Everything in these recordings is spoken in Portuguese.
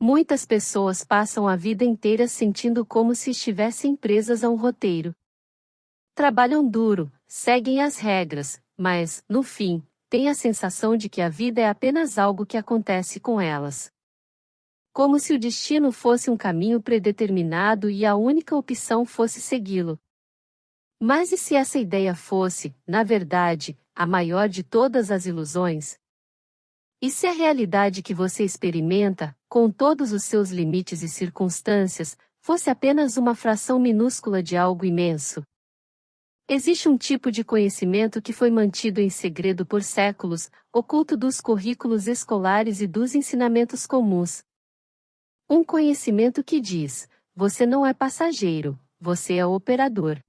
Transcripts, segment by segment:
Muitas pessoas passam a vida inteira sentindo como se estivessem presas a um roteiro. Trabalham duro, seguem as regras, mas, no fim, têm a sensação de que a vida é apenas algo que acontece com elas. Como se o destino fosse um caminho predeterminado e a única opção fosse segui-lo. Mas e se essa ideia fosse, na verdade, a maior de todas as ilusões? E se a realidade que você experimenta, com todos os seus limites e circunstâncias, fosse apenas uma fração minúscula de algo imenso? Existe um tipo de conhecimento que foi mantido em segredo por séculos, oculto dos currículos escolares e dos ensinamentos comuns. Um conhecimento que diz: você não é passageiro, você é operador.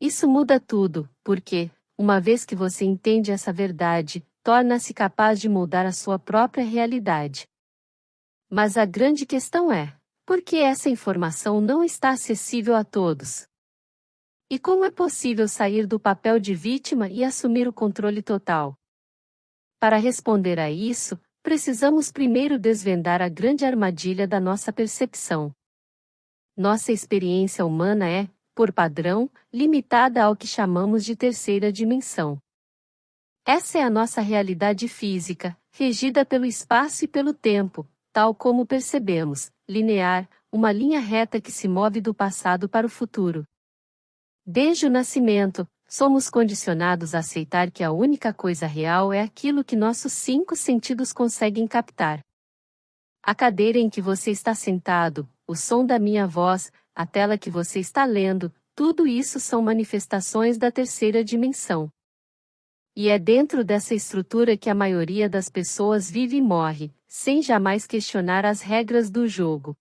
Isso muda tudo, porque, uma vez que você entende essa verdade, torna-se capaz de moldar a sua própria realidade. Mas a grande questão é: por que essa informação não está acessível a todos? E como é possível sair do papel de vítima e assumir o controle total? Para responder a isso, precisamos primeiro desvendar a grande armadilha da nossa percepção. Nossa experiência humana é, por padrão, limitada ao que chamamos de terceira dimensão. Essa é a nossa realidade física, regida pelo espaço e pelo tempo, tal como percebemos, linear, uma linha reta que se move do passado para o futuro. Desde o nascimento, somos condicionados a aceitar que a única coisa real é aquilo que nossos 5 sentidos conseguem captar. A cadeira em que você está sentado, o som da minha voz, a tela que você está lendo, tudo isso são manifestações da terceira dimensão. E é dentro dessa estrutura que a maioria das pessoas vive e morre, sem jamais questionar as regras do jogo.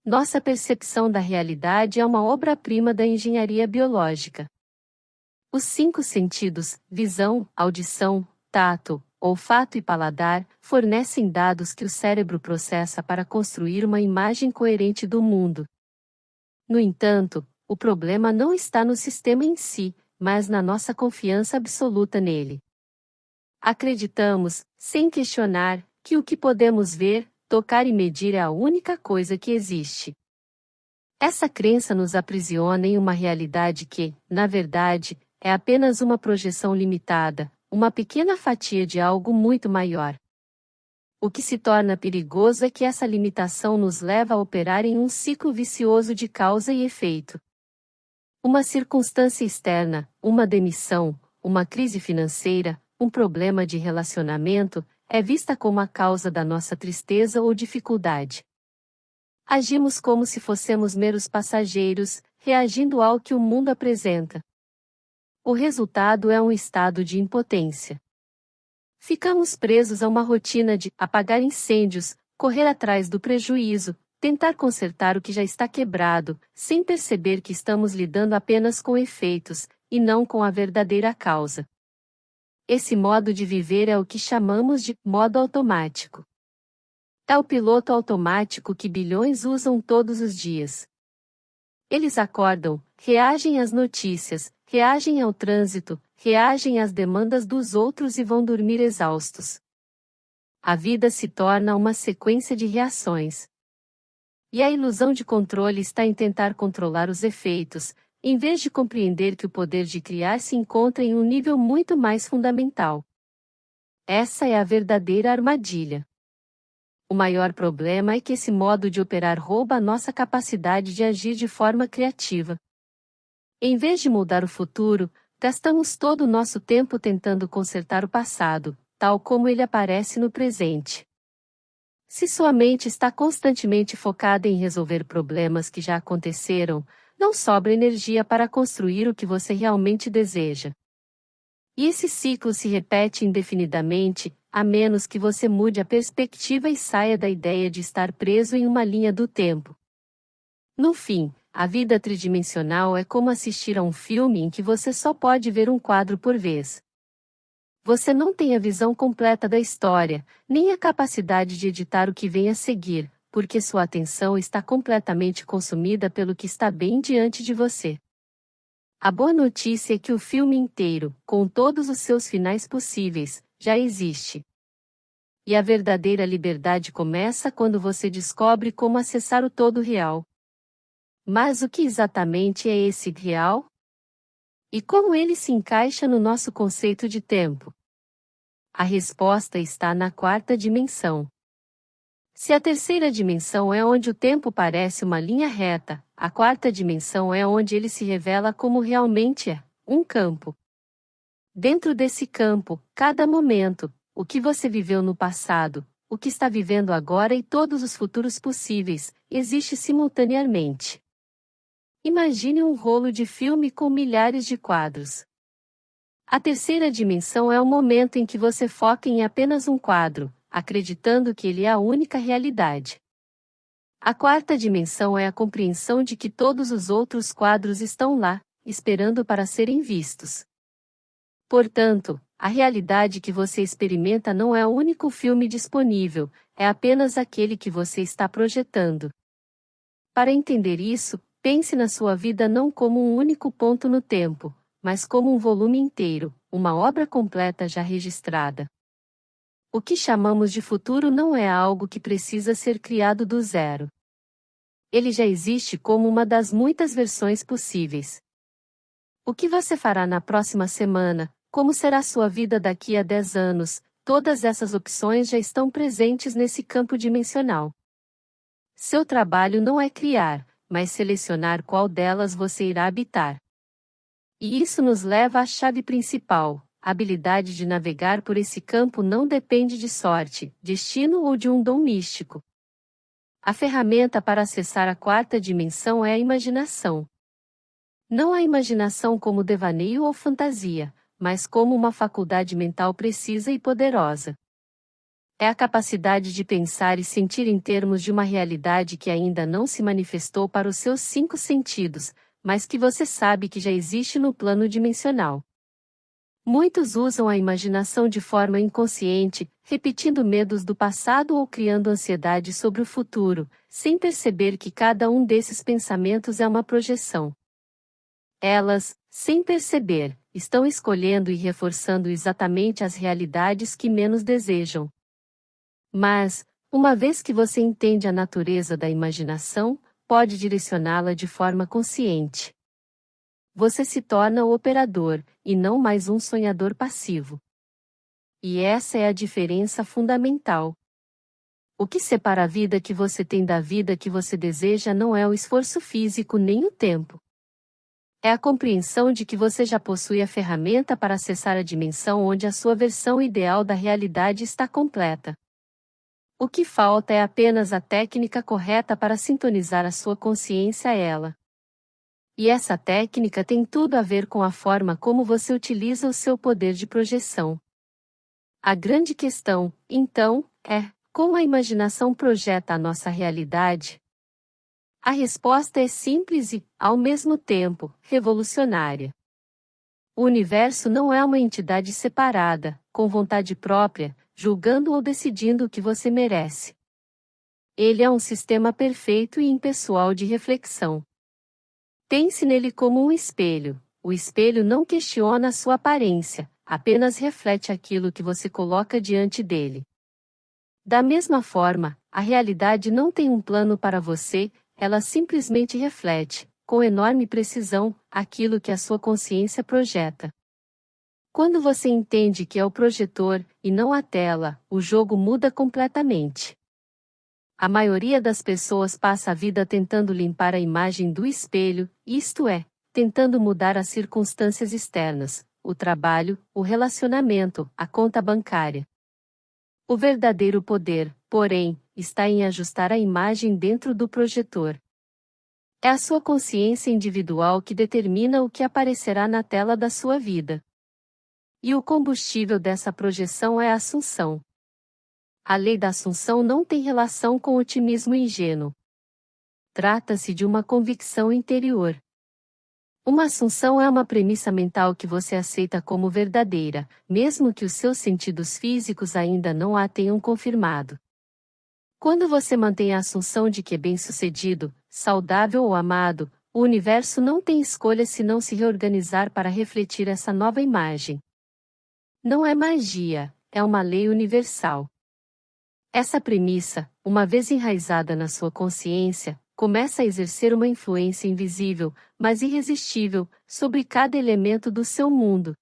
Nossa percepção da realidade é uma obra-prima da engenharia biológica. Os 5 sentidos, visão, audição, tato, olfato e paladar, fornecem dados que o cérebro processa para construir uma imagem coerente do mundo. No entanto, o problema não está no sistema em si, mas na nossa confiança absoluta nele. Acreditamos, sem questionar, que o que podemos ver, tocar e medir é a única coisa que existe. Essa crença nos aprisiona em uma realidade que, na verdade, é apenas uma projeção limitada, uma pequena fatia de algo muito maior. O que se torna perigoso é que essa limitação nos leva a operar em um ciclo vicioso de causa e efeito. Uma circunstância externa, uma demissão, uma crise financeira, um problema de relacionamento, é vista como a causa da nossa tristeza ou dificuldade. Agimos como se fossemos meros passageiros, reagindo ao que o mundo apresenta. O resultado é um estado de impotência. Ficamos presos a uma rotina de apagar incêndios, correr atrás do prejuízo, tentar consertar o que já está quebrado, sem perceber que estamos lidando apenas com efeitos, e não com a verdadeira causa. Esse modo de viver é o que chamamos de modo automático. É o piloto automático que bilhões usam todos os dias. Eles acordam, reagem às notícias, reagem ao trânsito, reagem às demandas dos outros e vão dormir exaustos. A vida se torna uma sequência de reações. E a ilusão de controle está em tentar controlar os efeitos, em vez de compreender que o poder de criar se encontra em um nível muito mais fundamental. Essa é a verdadeira armadilha. O maior problema é que esse modo de operar rouba a nossa capacidade de agir de forma criativa. Em vez de mudar o futuro, gastamos todo o nosso tempo tentando consertar o passado, tal como ele aparece no presente. Se sua mente está constantemente focada em resolver problemas que já aconteceram, não sobra energia para construir o que você realmente deseja. E esse ciclo se repete indefinidamente, a menos que você mude a perspectiva e saia da ideia de estar preso em uma linha do tempo. No fim, a vida tridimensional é como assistir a um filme em que você só pode ver um quadro por vez. Você não tem a visão completa da história, nem a capacidade de editar o que vem a seguir, porque sua atenção está completamente consumida pelo que está bem diante de você. A boa notícia é que o filme inteiro, com todos os seus finais possíveis, já existe. E a verdadeira liberdade começa quando você descobre como acessar o todo real. Mas o que exatamente é esse real? E como ele se encaixa no nosso conceito de tempo? A resposta está na quarta dimensão. Se a terceira dimensão é onde o tempo parece uma linha reta, a quarta dimensão é onde ele se revela como realmente é, um campo. Dentro desse campo, cada momento, o que você viveu no passado, o que está vivendo agora e todos os futuros possíveis, existe simultaneamente. Imagine um rolo de filme com milhares de quadros. A terceira dimensão é o momento em que você foca em apenas um quadro, acreditando que ele é a única realidade. A quarta dimensão é a compreensão de que todos os outros quadros estão lá, esperando para serem vistos. Portanto, a realidade que você experimenta não é o único filme disponível, é apenas aquele que você está projetando. Para entender isso, pense na sua vida não como um único ponto no tempo, mas como um volume inteiro, uma obra completa já registrada. O que chamamos de futuro não é algo que precisa ser criado do zero. Ele já existe como uma das muitas versões possíveis. O que você fará na próxima semana? Como será sua vida daqui a 10 anos? Todas essas opções já estão presentes nesse campo dimensional. Seu trabalho não é criar, mas selecionar qual delas você irá habitar. E isso nos leva à chave principal. A habilidade de navegar por esse campo não depende de sorte, destino ou de um dom místico. A ferramenta para acessar a quarta dimensão é a imaginação. Não a imaginação como devaneio ou fantasia, mas como uma faculdade mental precisa e poderosa. É a capacidade de pensar e sentir em termos de uma realidade que ainda não se manifestou para os seus 5 sentidos, mas que você sabe que já existe no plano dimensional. Muitos usam a imaginação de forma inconsciente, repetindo medos do passado ou criando ansiedade sobre o futuro, sem perceber que cada um desses pensamentos é uma projeção. Elas, sem perceber, estão escolhendo e reforçando exatamente as realidades que menos desejam. Mas, uma vez que você entende a natureza da imaginação, pode direcioná-la de forma consciente. Você se torna o operador, e não mais um sonhador passivo. E essa é a diferença fundamental. O que separa a vida que você tem da vida que você deseja não é o esforço físico nem o tempo. É a compreensão de que você já possui a ferramenta para acessar a dimensão onde a sua versão ideal da realidade está completa. O que falta é apenas a técnica correta para sintonizar a sua consciência a ela. E essa técnica tem tudo a ver com a forma como você utiliza o seu poder de projeção. A grande questão, então, é: como a imaginação projeta a nossa realidade? A resposta é simples e, ao mesmo tempo, revolucionária. O universo não é uma entidade separada, com vontade própria, julgando ou decidindo o que você merece. Ele é um sistema perfeito e impessoal de reflexão. Pense nele como um espelho. O espelho não questiona a sua aparência, apenas reflete aquilo que você coloca diante dele. Da mesma forma, a realidade não tem um plano para você, ela simplesmente reflete, com enorme precisão, aquilo que a sua consciência projeta. Quando você entende que é o projetor, e não a tela, o jogo muda completamente. A maioria das pessoas passa a vida tentando limpar a imagem do espelho, isto é, tentando mudar as circunstâncias externas, o trabalho, o relacionamento, a conta bancária. O verdadeiro poder, porém, está em ajustar a imagem dentro do projetor. É a sua consciência individual que determina o que aparecerá na tela da sua vida. E o combustível dessa projeção é a assunção. A lei da assunção não tem relação com otimismo ingênuo. Trata-se de uma convicção interior. Uma assunção é uma premissa mental que você aceita como verdadeira, mesmo que os seus sentidos físicos ainda não a tenham confirmado. Quando você mantém a assunção de que é bem-sucedido, saudável ou amado, o universo não tem escolha senão se reorganizar para refletir essa nova imagem. Não é magia, é uma lei universal. Essa premissa, uma vez enraizada na sua consciência, começa a exercer uma influência invisível, mas irresistível, sobre cada elemento do seu mundo.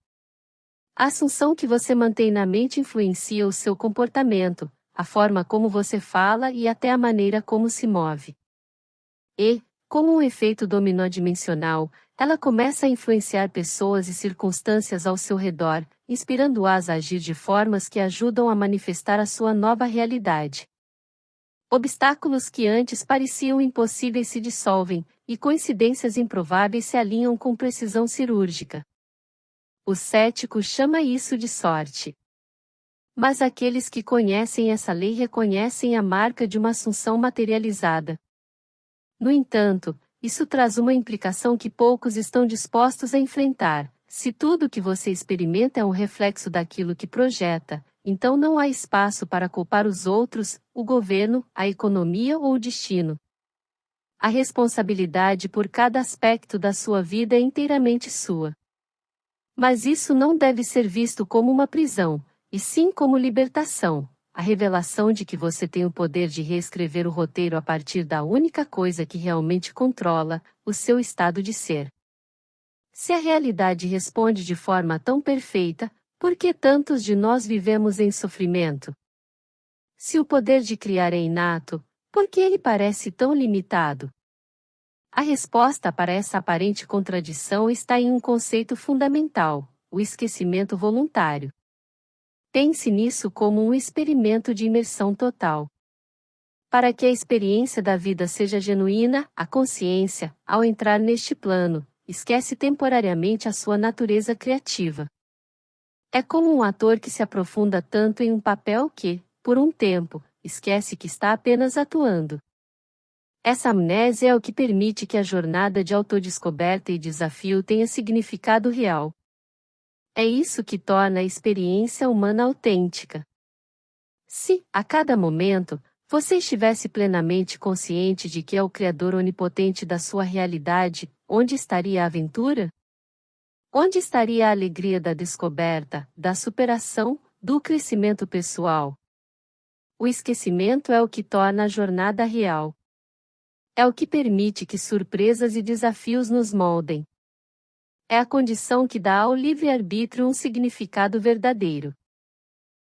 A assunção que você mantém na mente influencia o seu comportamento, a forma como você fala e até a maneira como se move. E, como um efeito dominó dimensional, ela começa a influenciar pessoas e circunstâncias ao seu redor, inspirando-as a agir de formas que ajudam a manifestar a sua nova realidade. Obstáculos que antes pareciam impossíveis se dissolvem, e coincidências improváveis se alinham com precisão cirúrgica. O cético chama isso de sorte. Mas aqueles que conhecem essa lei reconhecem a marca de uma assunção materializada. No entanto, isso traz uma implicação que poucos estão dispostos a enfrentar. Se tudo que você experimenta é um reflexo daquilo que projeta, então não há espaço para culpar os outros, o governo, a economia ou o destino. A responsabilidade por cada aspecto da sua vida é inteiramente sua. Mas isso não deve ser visto como uma prisão, e sim como libertação, a revelação de que você tem o poder de reescrever o roteiro a partir da única coisa que realmente controla, o seu estado de ser. Se a realidade responde de forma tão perfeita, por que tantos de nós vivemos em sofrimento? Se o poder de criar é inato, por que ele parece tão limitado? A resposta para essa aparente contradição está em um conceito fundamental: o esquecimento voluntário. Pense nisso como um experimento de imersão total. Para que a experiência da vida seja genuína, a consciência, ao entrar neste plano, esquece temporariamente a sua natureza criativa. É como um ator que se aprofunda tanto em um papel que, por um tempo, esquece que está apenas atuando. Essa amnésia é o que permite que a jornada de autodescoberta e desafio tenha significado real. É isso que torna a experiência humana autêntica. Se, a cada momento, você estivesse plenamente consciente de que é o Criador onipotente da sua realidade, onde estaria a aventura? Onde estaria a alegria da descoberta, da superação, do crescimento pessoal? O esquecimento é o que torna a jornada real. É o que permite que surpresas e desafios nos moldem. É a condição que dá ao livre-arbítrio um significado verdadeiro.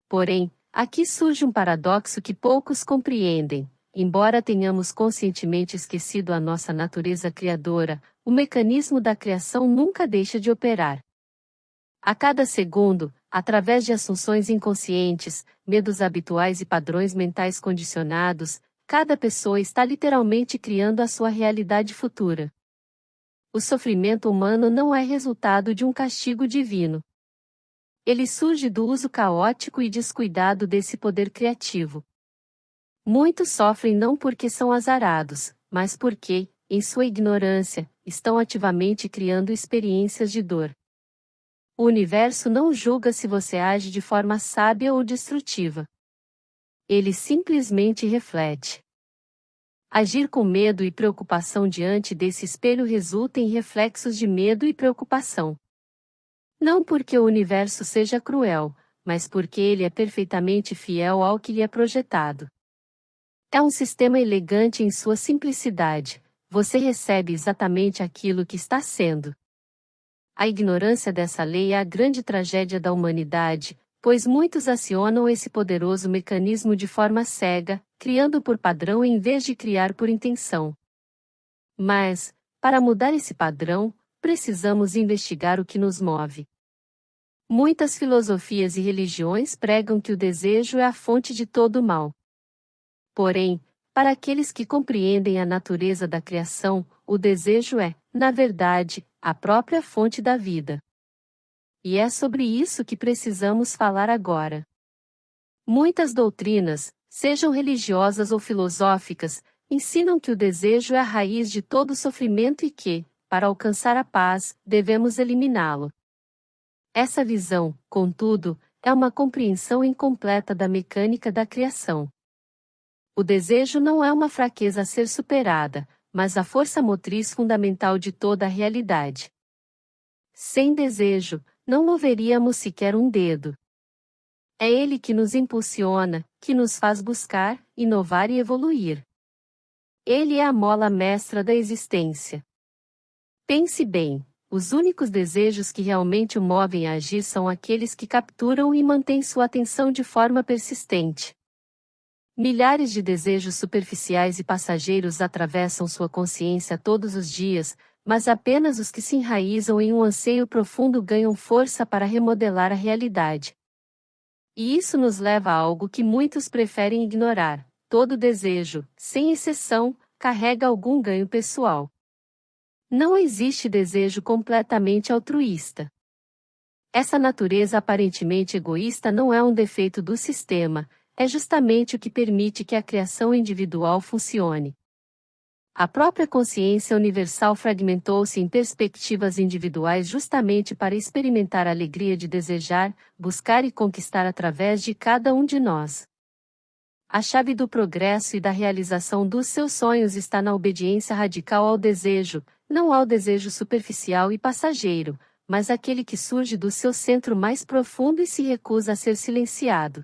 Porém, aqui surge um paradoxo que poucos compreendem. Embora tenhamos conscientemente esquecido a nossa natureza criadora, o mecanismo da criação nunca deixa de operar. A cada segundo, através de assunções inconscientes, medos habituais e padrões mentais condicionados, cada pessoa está literalmente criando a sua realidade futura. O sofrimento humano não é resultado de um castigo divino. Ele surge do uso caótico e descuidado desse poder criativo. Muitos sofrem não porque são azarados, mas porque, em sua ignorância, estão ativamente criando experiências de dor. O universo não julga se você age de forma sábia ou destrutiva. Ele simplesmente reflete. Agir com medo e preocupação diante desse espelho resulta em reflexos de medo e preocupação. Não porque o universo seja cruel, mas porque ele é perfeitamente fiel ao que lhe é projetado. É um sistema elegante em sua simplicidade. Você recebe exatamente aquilo que está sendo. A ignorância dessa lei é a grande tragédia da humanidade, pois muitos acionam esse poderoso mecanismo de forma cega, criando por padrão em vez de criar por intenção. Mas, para mudar esse padrão, precisamos investigar o que nos move. Muitas filosofias e religiões pregam que o desejo é a fonte de todo o mal. Porém, para aqueles que compreendem a natureza da criação, o desejo é, na verdade, a própria fonte da vida. E é sobre isso que precisamos falar agora. Muitas doutrinas, sejam religiosas ou filosóficas, ensinam que o desejo é a raiz de todo sofrimento e que, para alcançar a paz, devemos eliminá-lo. Essa visão, contudo, é uma compreensão incompleta da mecânica da criação. O desejo não é uma fraqueza a ser superada, mas a força motriz fundamental de toda a realidade. Sem desejo, não moveríamos sequer um dedo. É ele que nos impulsiona, que nos faz buscar, inovar e evoluir. Ele é a mola mestra da existência. Pense bem, os únicos desejos que realmente o movem a agir são aqueles que capturam e mantêm sua atenção de forma persistente. Milhares de desejos superficiais e passageiros atravessam sua consciência todos os dias, mas apenas os que se enraizam em um anseio profundo ganham força para remodelar a realidade. E isso nos leva a algo que muitos preferem ignorar: todo desejo, sem exceção, carrega algum ganho pessoal. Não existe desejo completamente altruísta. Essa natureza aparentemente egoísta não é um defeito do sistema, é justamente o que permite que a criação individual funcione. A própria consciência universal fragmentou-se em perspectivas individuais justamente para experimentar a alegria de desejar, buscar e conquistar através de cada um de nós. A chave do progresso e da realização dos seus sonhos está na obediência radical ao desejo, não ao desejo superficial e passageiro, mas aquele que surge do seu centro mais profundo e se recusa a ser silenciado.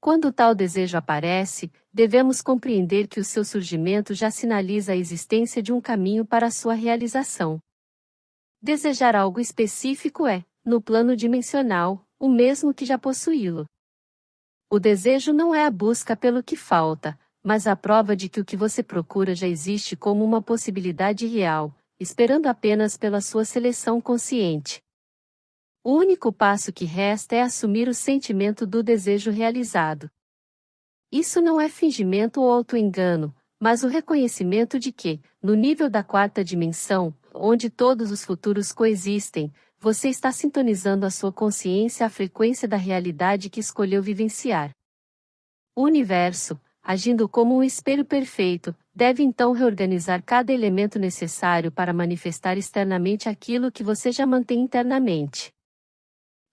Quando tal desejo aparece, devemos compreender que o seu surgimento já sinaliza a existência de um caminho para a sua realização. Desejar algo específico é, no plano dimensional, o mesmo que já possuí-lo. O desejo não é a busca pelo que falta, mas a prova de que o que você procura já existe como uma possibilidade real, esperando apenas pela sua seleção consciente. O único passo que resta é assumir o sentimento do desejo realizado. Isso não é fingimento ou auto-engano, mas o reconhecimento de que, no nível da quarta dimensão, onde todos os futuros coexistem, você está sintonizando a sua consciência à frequência da realidade que escolheu vivenciar. O universo, agindo como um espelho perfeito, deve então reorganizar cada elemento necessário para manifestar externamente aquilo que você já mantém internamente.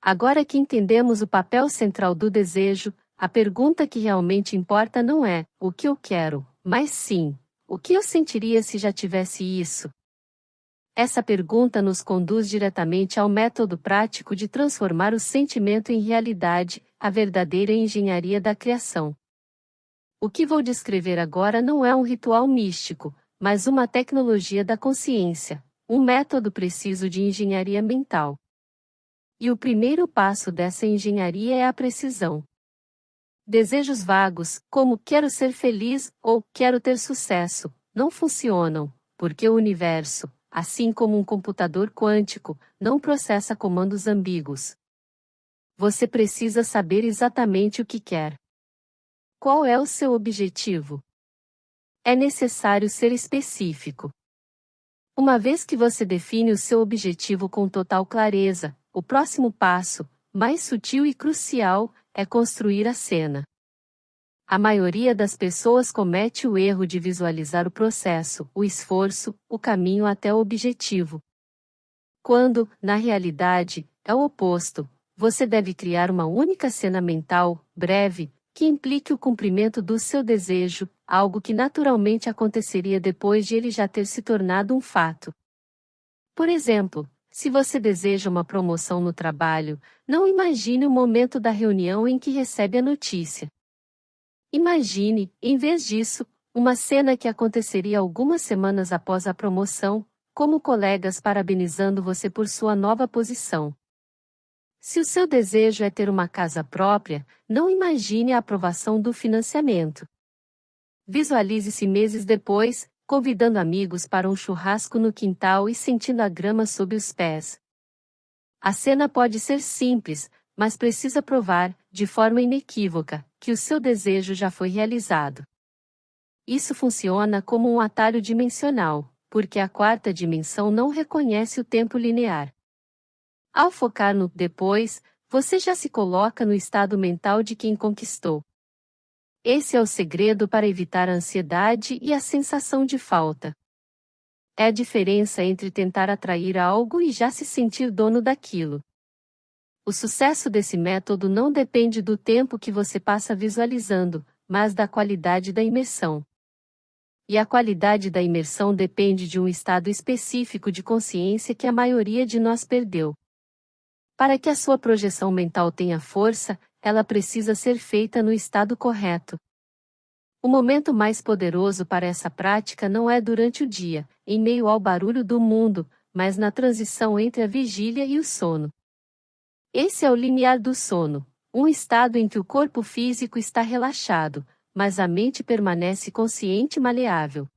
Agora que entendemos o papel central do desejo, a pergunta que realmente importa não é o que eu quero, mas sim, o que eu sentiria se já tivesse isso? Essa pergunta nos conduz diretamente ao método prático de transformar o sentimento em realidade, a verdadeira engenharia da criação. O que vou descrever agora não é um ritual místico, mas uma tecnologia da consciência, um método preciso de engenharia mental. E o primeiro passo dessa engenharia é a precisão. Desejos vagos, como quero ser feliz ou quero ter sucesso, não funcionam, porque o universo, assim como um computador quântico, não processa comandos ambíguos. Você precisa saber exatamente o que quer. Qual é o seu objetivo? É necessário ser específico. Uma vez que você define o seu objetivo com total clareza, o próximo passo, mais sutil e crucial, é construir a cena. A maioria das pessoas comete o erro de visualizar o processo, o esforço, o caminho até o objetivo. Quando, na realidade, é o oposto, você deve criar uma única cena mental, breve, que implique o cumprimento do seu desejo, algo que naturalmente aconteceria depois de ele já ter se tornado um fato. Por exemplo, se você deseja uma promoção no trabalho, não imagine o momento da reunião em que recebe a notícia. Imagine, em vez disso, uma cena que aconteceria algumas semanas após a promoção, como colegas parabenizando você por sua nova posição. Se o seu desejo é ter uma casa própria, não imagine a aprovação do financiamento. Visualize-se meses depois, convidando amigos para um churrasco no quintal e sentindo a grama sob os pés. A cena pode ser simples, mas precisa provar, de forma inequívoca, que o seu desejo já foi realizado. Isso funciona como um atalho dimensional, porque a quarta dimensão não reconhece o tempo linear. Ao focar no depois, você já se coloca no estado mental de quem conquistou. Esse é o segredo para evitar a ansiedade e a sensação de falta. É a diferença entre tentar atrair algo e já se sentir dono daquilo. O sucesso desse método não depende do tempo que você passa visualizando, mas da qualidade da imersão. E a qualidade da imersão depende de um estado específico de consciência que a maioria de nós perdeu. Para que a sua projeção mental tenha força, ela precisa ser feita no estado correto. O momento mais poderoso para essa prática não é durante o dia, em meio ao barulho do mundo, mas na transição entre a vigília e o sono. Esse é o limiar do sono, um estado em que o corpo físico está relaxado, mas a mente permanece consciente e maleável.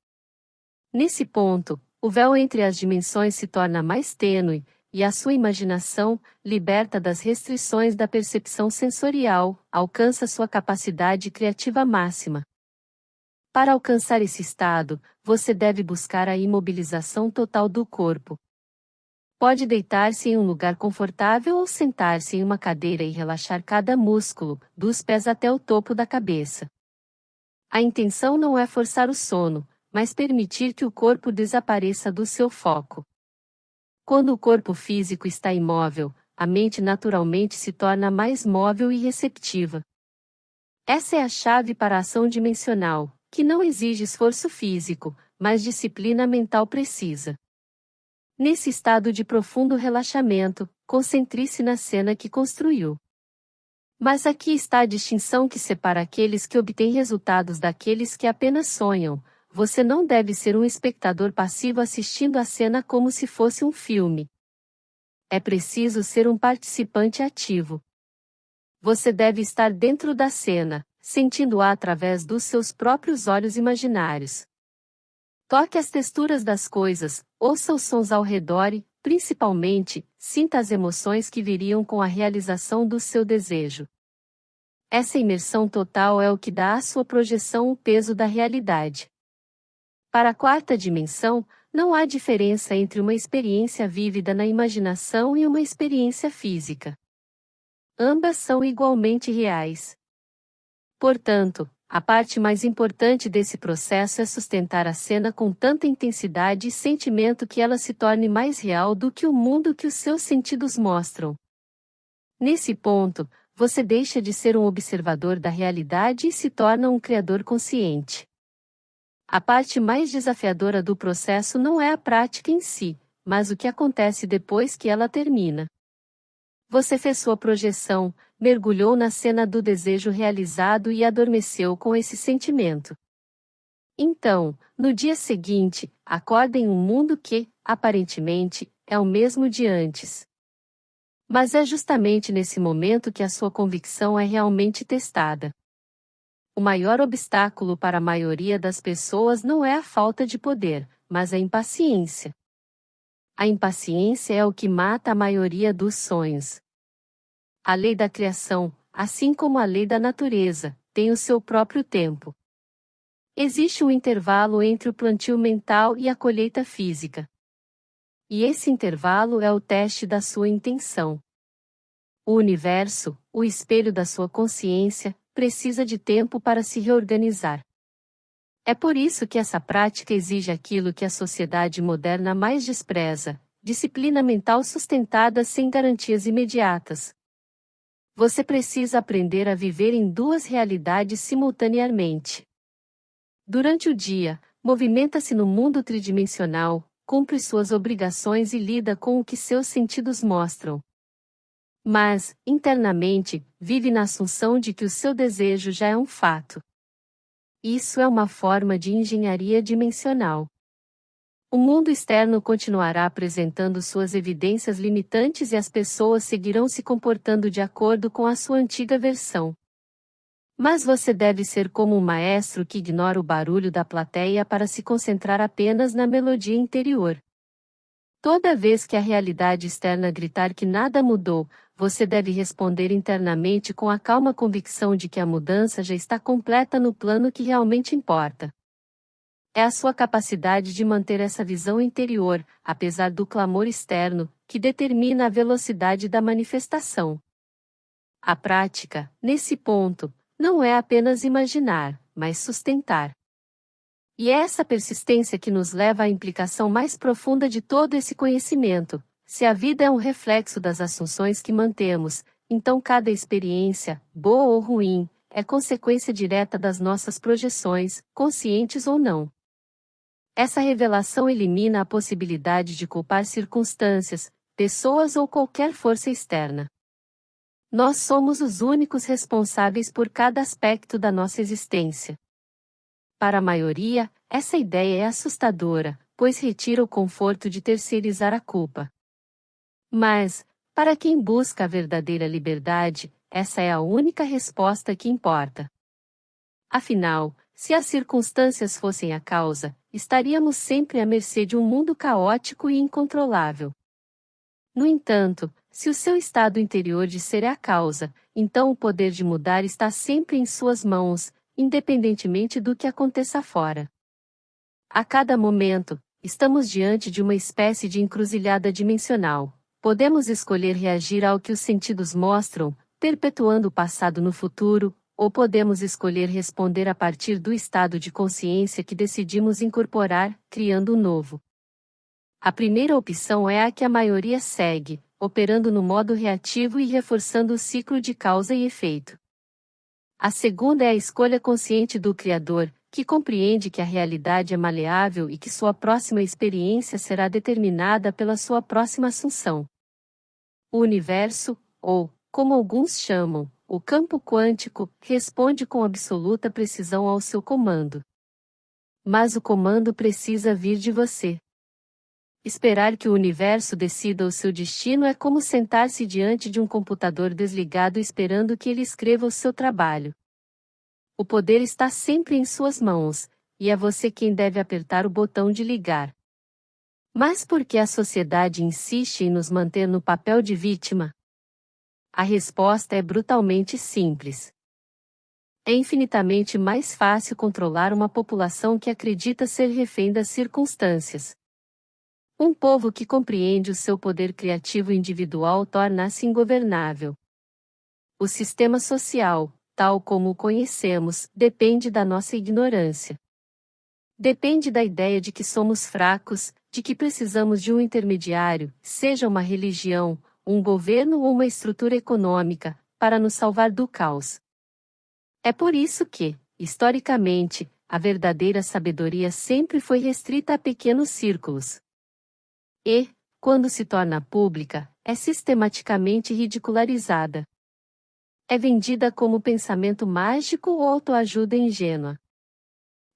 Nesse ponto, o véu entre as dimensões se torna mais tênue, e a sua imaginação, liberta das restrições da percepção sensorial, alcança sua capacidade criativa máxima. Para alcançar esse estado, você deve buscar a imobilização total do corpo. Pode deitar-se em um lugar confortável ou sentar-se em uma cadeira e relaxar cada músculo, dos pés até o topo da cabeça. A intenção não é forçar o sono, mas permitir que o corpo desapareça do seu foco. Quando o corpo físico está imóvel, a mente naturalmente se torna mais móvel e receptiva. Essa é a chave para a ação dimensional, que não exige esforço físico, mas disciplina mental precisa. Nesse estado de profundo relaxamento, concentre-se na cena que construiu. Mas aqui está a distinção que separa aqueles que obtêm resultados daqueles que apenas sonham. Você não deve ser um espectador passivo assistindo a cena como se fosse um filme. É preciso ser um participante ativo. Você deve estar dentro da cena, sentindo-a através dos seus próprios olhos imaginários. Toque as texturas das coisas, ouça os sons ao redor e, principalmente, sinta as emoções que viriam com a realização do seu desejo. Essa imersão total é o que dá à sua projeção o peso da realidade. Para a quarta dimensão, não há diferença entre uma experiência vívida na imaginação e uma experiência física. Ambas são igualmente reais. Portanto, a parte mais importante desse processo é sustentar a cena com tanta intensidade e sentimento que ela se torne mais real do que o mundo que os seus sentidos mostram. Nesse ponto, você deixa de ser um observador da realidade e se torna um criador consciente. A parte mais desafiadora do processo não é a prática em si, mas o que acontece depois que ela termina. Você fez sua projeção, mergulhou na cena do desejo realizado e adormeceu com esse sentimento. Então, no dia seguinte, acorda em um mundo que, aparentemente, é o mesmo de antes. Mas é justamente nesse momento que a sua convicção é realmente testada. O maior obstáculo para a maioria das pessoas não é a falta de poder, mas a impaciência. A impaciência é o que mata a maioria dos sonhos. A lei da criação, assim como a lei da natureza, tem o seu próprio tempo. Existe um intervalo entre o plantio mental e a colheita física. E esse intervalo é o teste da sua intenção. O universo, o espelho da sua consciência, precisa de tempo para se reorganizar. É por isso que essa prática exige aquilo que a sociedade moderna mais despreza: disciplina mental sustentada sem garantias imediatas. Você precisa aprender a viver em duas realidades simultaneamente. Durante o dia, movimenta-se no mundo tridimensional, cumpre suas obrigações e lida com o que seus sentidos mostram. Mas, internamente, vive na assunção de que o seu desejo já é um fato. Isso é uma forma de engenharia dimensional. O mundo externo continuará apresentando suas evidências limitantes e as pessoas seguirão se comportando de acordo com a sua antiga versão. Mas você deve ser como um maestro que ignora o barulho da plateia para se concentrar apenas na melodia interior. Toda vez que a realidade externa gritar que nada mudou, você deve responder internamente com a calma convicção de que a mudança já está completa no plano que realmente importa. É a sua capacidade de manter essa visão interior, apesar do clamor externo, que determina a velocidade da manifestação. A prática, nesse ponto, não é apenas imaginar, mas sustentar. E é essa persistência que nos leva à implicação mais profunda de todo esse conhecimento. Se a vida é um reflexo das assunções que mantemos, então cada experiência, boa ou ruim, é consequência direta das nossas projeções, conscientes ou não. Essa revelação elimina a possibilidade de culpar circunstâncias, pessoas ou qualquer força externa. Nós somos os únicos responsáveis por cada aspecto da nossa existência. Para a maioria, essa ideia é assustadora, pois retira o conforto de terceirizar a culpa. Mas, para quem busca a verdadeira liberdade, essa é a única resposta que importa. Afinal, se as circunstâncias fossem a causa, estaríamos sempre à mercê de um mundo caótico e incontrolável. No entanto, se o seu estado interior de ser é a causa, então o poder de mudar está sempre em suas mãos, independentemente do que aconteça fora. A cada momento, estamos diante de uma espécie de encruzilhada dimensional. Podemos escolher reagir ao que os sentidos mostram, perpetuando o passado no futuro, ou podemos escolher responder a partir do estado de consciência que decidimos incorporar, criando um novo. A primeira opção é a que a maioria segue, operando no modo reativo e reforçando o ciclo de causa e efeito. A segunda é a escolha consciente do Criador, que compreende que a realidade é maleável e que sua próxima experiência será determinada pela sua próxima assunção. O universo, ou, como alguns chamam, o campo quântico, responde com absoluta precisão ao seu comando. Mas o comando precisa vir de você. Esperar que o universo decida o seu destino é como sentar-se diante de um computador desligado esperando que ele escreva o seu trabalho. O poder está sempre em suas mãos, e é você quem deve apertar o botão de ligar. Mas por que a sociedade insiste em nos manter no papel de vítima? A resposta é brutalmente simples. É infinitamente mais fácil controlar uma população que acredita ser refém das circunstâncias. Um povo que compreende o seu poder criativo individual torna-se ingovernável. O sistema social, tal como o conhecemos, depende da nossa ignorância. Depende da ideia de que somos fracos, de que precisamos de um intermediário, seja uma religião, um governo ou uma estrutura econômica, para nos salvar do caos. É por isso que, historicamente, a verdadeira sabedoria sempre foi restrita a pequenos círculos. E, quando se torna pública, é sistematicamente ridicularizada. É vendida como pensamento mágico ou autoajuda ingênua.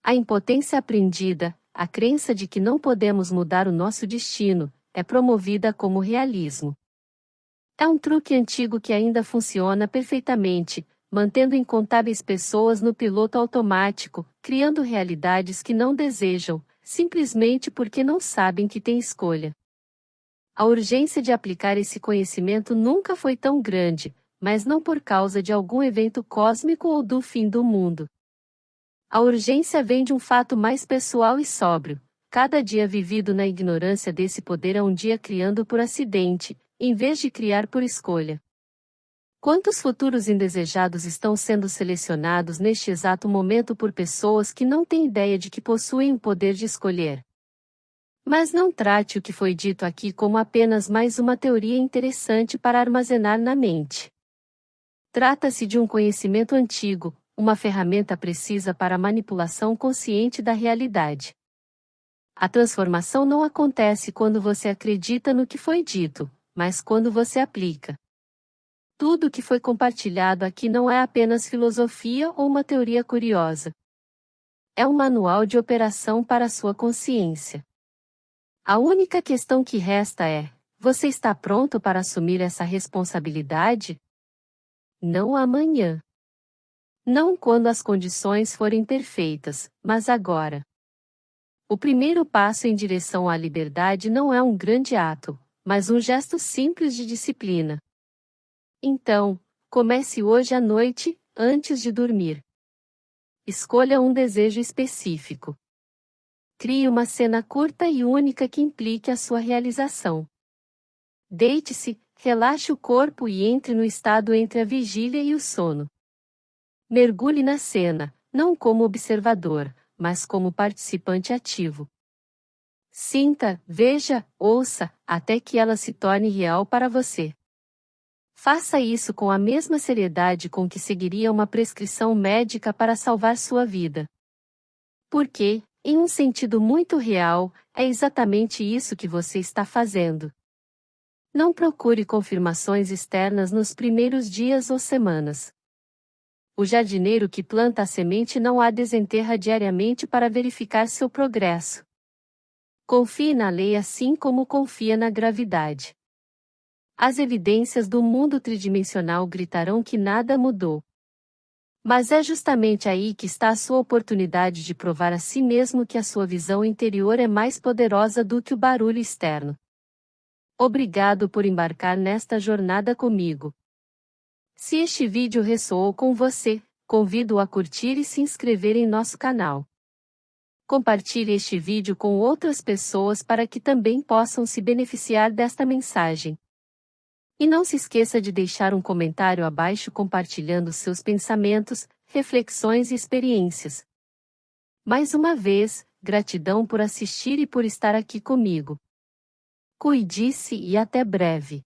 A impotência aprendida, a crença de que não podemos mudar o nosso destino, é promovida como realismo. É um truque antigo que ainda funciona perfeitamente, mantendo incontáveis pessoas no piloto automático, criando realidades que não desejam, simplesmente porque não sabem que têm escolha. A urgência de aplicar esse conhecimento nunca foi tão grande, mas não por causa de algum evento cósmico ou do fim do mundo. A urgência vem de um fato mais pessoal e sóbrio. Cada dia vivido na ignorância desse poder é um dia criando por acidente, em vez de criar por escolha. Quantos futuros indesejados estão sendo selecionados neste exato momento por pessoas que não têm ideia de que possuem o poder de escolher? Mas não trate o que foi dito aqui como apenas mais uma teoria interessante para armazenar na mente. Trata-se de um conhecimento antigo, uma ferramenta precisa para a manipulação consciente da realidade. A transformação não acontece quando você acredita no que foi dito, mas quando você aplica. Tudo o que foi compartilhado aqui não é apenas filosofia ou uma teoria curiosa. É um manual de operação para a sua consciência. A única questão que resta é: você está pronto para assumir essa responsabilidade? Não amanhã. Não quando as condições forem perfeitas, mas agora. O primeiro passo em direção à liberdade não é um grande ato, mas um gesto simples de disciplina. Então, comece hoje à noite, antes de dormir. Escolha um desejo específico. Crie uma cena curta e única que implique a sua realização. Deite-se, relaxe o corpo e entre no estado entre a vigília e o sono. Mergulhe na cena, não como observador, mas como participante ativo. Sinta, veja, ouça, até que ela se torne real para você. Faça isso com a mesma seriedade com que seguiria uma prescrição médica para salvar sua vida. Porque, em um sentido muito real, é exatamente isso que você está fazendo. Não procure confirmações externas nos primeiros dias ou semanas. O jardineiro que planta a semente não a desenterra diariamente para verificar seu progresso. Confie na lei assim como confia na gravidade. As evidências do mundo tridimensional gritarão que nada mudou. Mas é justamente aí que está a sua oportunidade de provar a si mesmo que a sua visão interior é mais poderosa do que o barulho externo. Obrigado por embarcar nesta jornada comigo. Se este vídeo ressoou com você, convido-o a curtir e se inscrever em nosso canal. Compartilhe este vídeo com outras pessoas para que também possam se beneficiar desta mensagem. E não se esqueça de deixar um comentário abaixo compartilhando seus pensamentos, reflexões e experiências. Mais uma vez, gratidão por assistir e por estar aqui comigo. Cuide-se e até breve.